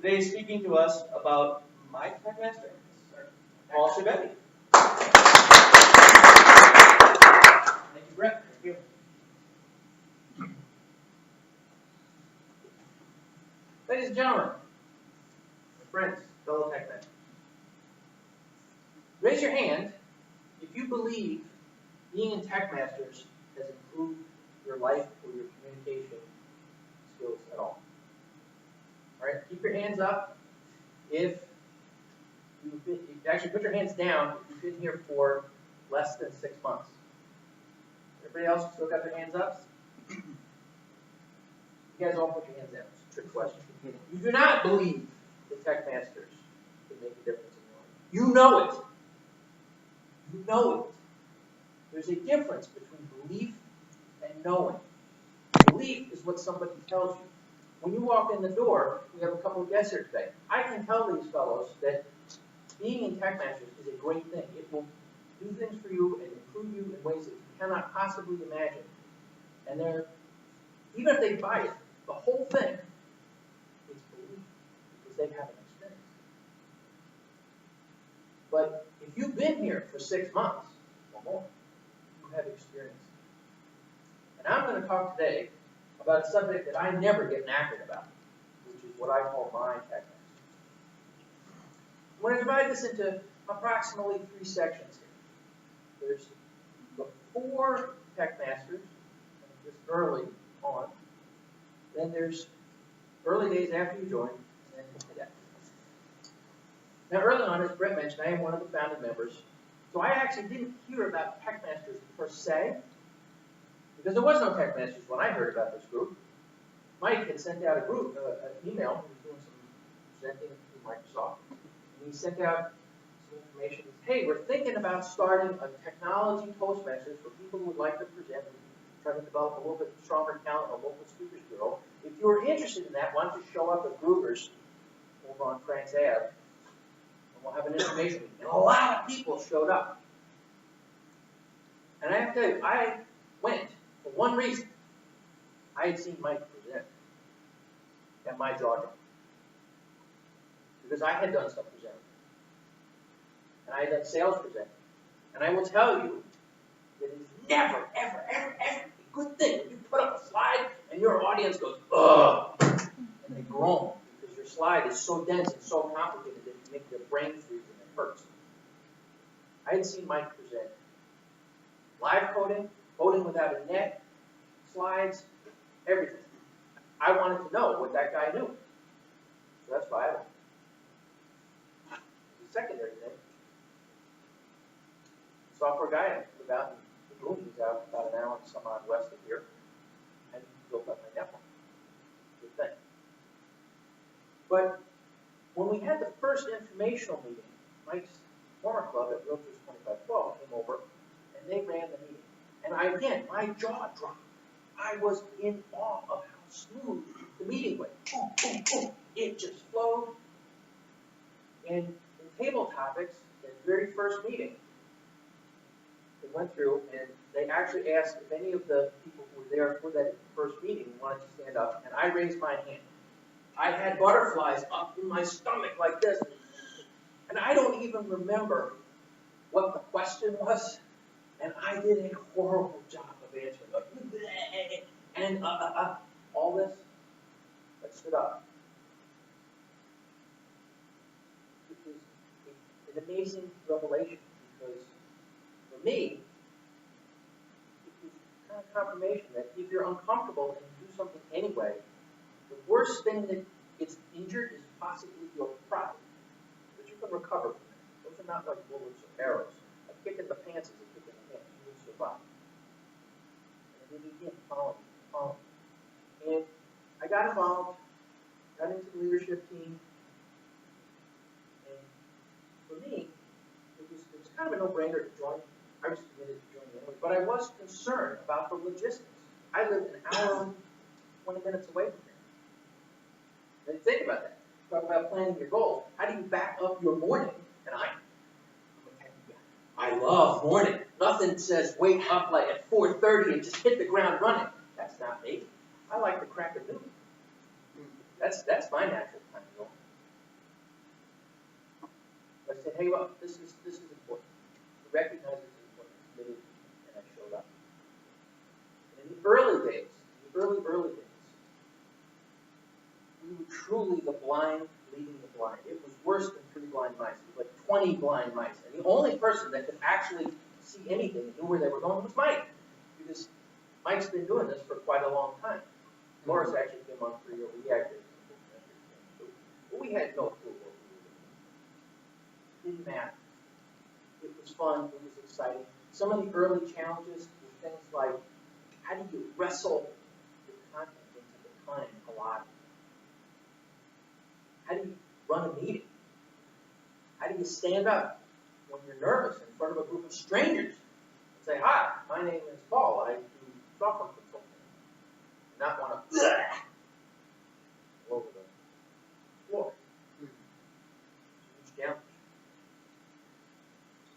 Today speaking to us about my TechMaster, Paul Chevetti. Thank you, Brett. Thank you. Ladies and gentlemen, my friends, fellow TechMasters, raise your hand if you believe being in TechMasters has improved your life or your communication skills at all. All right, keep your hands up if you've been, actually put your hands down if you've been here for less than 6 months. Everybody else still got their hands up? You guys all put your hands down. It's a trick question. You do not believe the TechMasters can make a difference in your life. You know it. You know it. There's a difference between belief and knowing. Belief is what somebody tells you. When you walk in the door, we have a couple of guests here today. I can tell these fellows that being in TechMasters is a great thing. It will do things for you and improve you in ways that you cannot possibly imagine. And they're, even if they buy it, the whole thing is belief because they have an experience. But if you've been here for 6 months or more, you have experience. And I'm going to talk today about a subject that I never get knackered about, which is what I call my TechMasters. I'm going to divide this into approximately 3 sections here. There's the 4 TechMasters, just early on. Then there's early days after you join, and then today. Now, early on, as Brett mentioned, I am one of the founding members. So I actually didn't hear about TechMasters per se, because there was no TechMasters when I heard about this group. Mike had sent out an email. He was doing some presenting through Microsoft. And he sent out some information. Hey, we're thinking about starting a technology Toastmasters for people who would like to present and try to develop a little bit stronger talent in a local speakers bureau. If you're interested in that, why don't you show up at Gruber's over on Frank's Ave, and we'll have an information meeting. And a lot of people showed up. And I have to tell you, I went for one reason. I had seen Mike present at my jaw drop. Because I had done some presenting. And I had done sales presenting. And I will tell you that it is never, ever, ever, ever a good thing when you put up a slide and your audience goes, ugh, and they groan because your slide is so dense and so complicated that you make their brain freeze and it hurts. I had seen Mike present live coding, coding without a net, slides, everything. I wanted to know what that guy knew. So that's why I went. The secondary thing, software guy, I live out in the Boonies, out about an hour and some odd west of here, and built up my network. Good thing. But when we had the first informational meeting, Mike's former club at Realtors 2512 came over, and they ran the meeting. And again, my jaw dropped. I was in awe of how smooth the meeting went. Boom, boom, boom. It just flowed. And in table topics, in the very first meeting, they went through and they actually asked if any of the people who were there for that first meeting wanted to stand up, and I raised my hand. I had butterflies up in my stomach like this. And I don't even remember what the question was. And I did a horrible job of answering. Like, and all this. I stood up. Which is an amazing revelation because for me, it was kind of confirmation that if you're uncomfortable and you do something anyway, the worst thing that gets injured is possibly your pride. But you can recover from that. Those are not like bullets or arrows. A kick in the pants is a kick in the pants. You will survive. And then you begin following. And I got involved, got into the leadership team, and for me, it was kind of a no-brainer to join. I was committed to joining anyway, but I was concerned about the logistics. I lived an hour and 20 minutes away from here. And think about that. Talk about planning your goals. How do you back up your morning? And I love morning. Nothing says wake up like at 4:30 and just hit the ground running. That's not me. I like the crack of noon. That's my natural time to go. said, hey, well, this is important. I recognize it's important. I committed, and I showed up. And in the early days, early days, we were truly the blind leading the blind. It was worse than 3 blind mice. It was like 20 blind mice. And the only person that could actually see anything and knew where they were going was Mike. Because Mike's been doing this for quite a long time. Morris actually came on 3 years. He actually but we had no clue what we were doing. It didn't matter. It was fun. It was exciting. Some of the early challenges were things like, how do you wrestle the content into the time allotted? How do you run a meeting? How do you stand up when you're nervous in front of a group of strangers and say, hi, my name is Paul. I do software consulting. And not want to all over the floor. It's a huge challenge.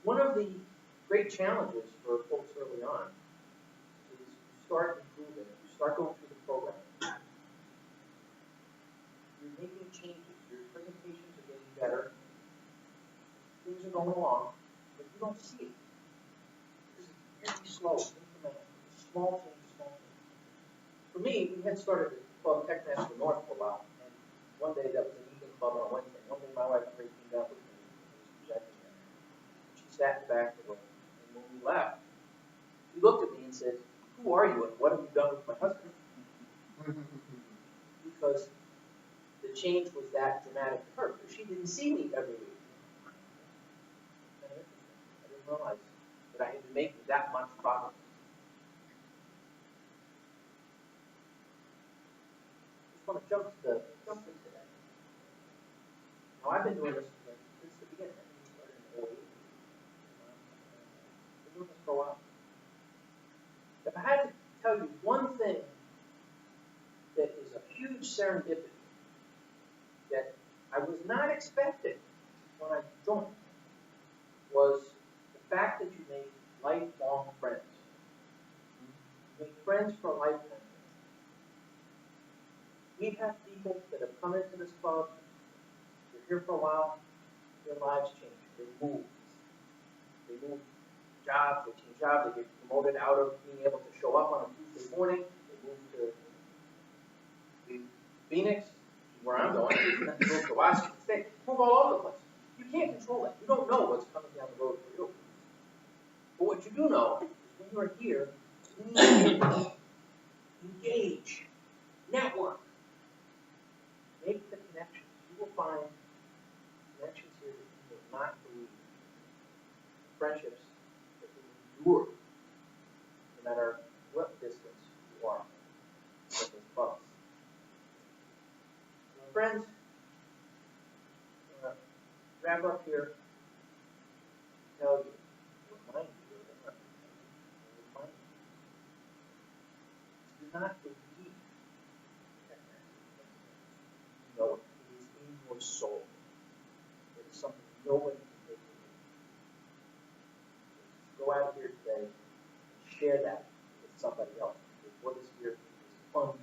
One of the great challenges for folks early on is you start improving, you start going through the program. You're making changes, your presentations are getting better, things are going along, but you don't see it. This is very slow, incremental, small changes. For me, we had started a club, TechMasters North, for a while, and one day that was an evening club on a Wednesday. One day my wife came down with me and was presenting there. She sat in the back of the room, and when we left, she looked at me and said, who are you and what have you done with my husband? Because the change was that dramatic to her. She didn't see me every week. I didn't realize that I had been making that much progress. I just want to jump into that. Now, I've been doing this since the beginning. I think we started in 08. I've been doing this for a while. If I had to tell you one thing that is a huge serendipity that I was not expecting when I joined was the fact that you make lifelong friends. You make friends for a lifetime. We have people that have come into this club, they're here for a while, their lives change. They move. They move jobs, they change jobs, they get promoted out of being able to show up on a Tuesday morning, they move to Phoenix, where I'm going, they move to Washington State, move all over the place. You can't control that. You don't know what's coming down the road for you. But what you do know is when you are here, engage, network, make the connections. You will find connections here that you will not believe. Friendships that will endure no matter what distance you are from this club. Friends, I'm going to wrap up here and tell you, remind you, do not believe TechMasters. No, it is in your soul. It is something no one can take away. Go out here today and share that with somebody else. Because what is here is fun.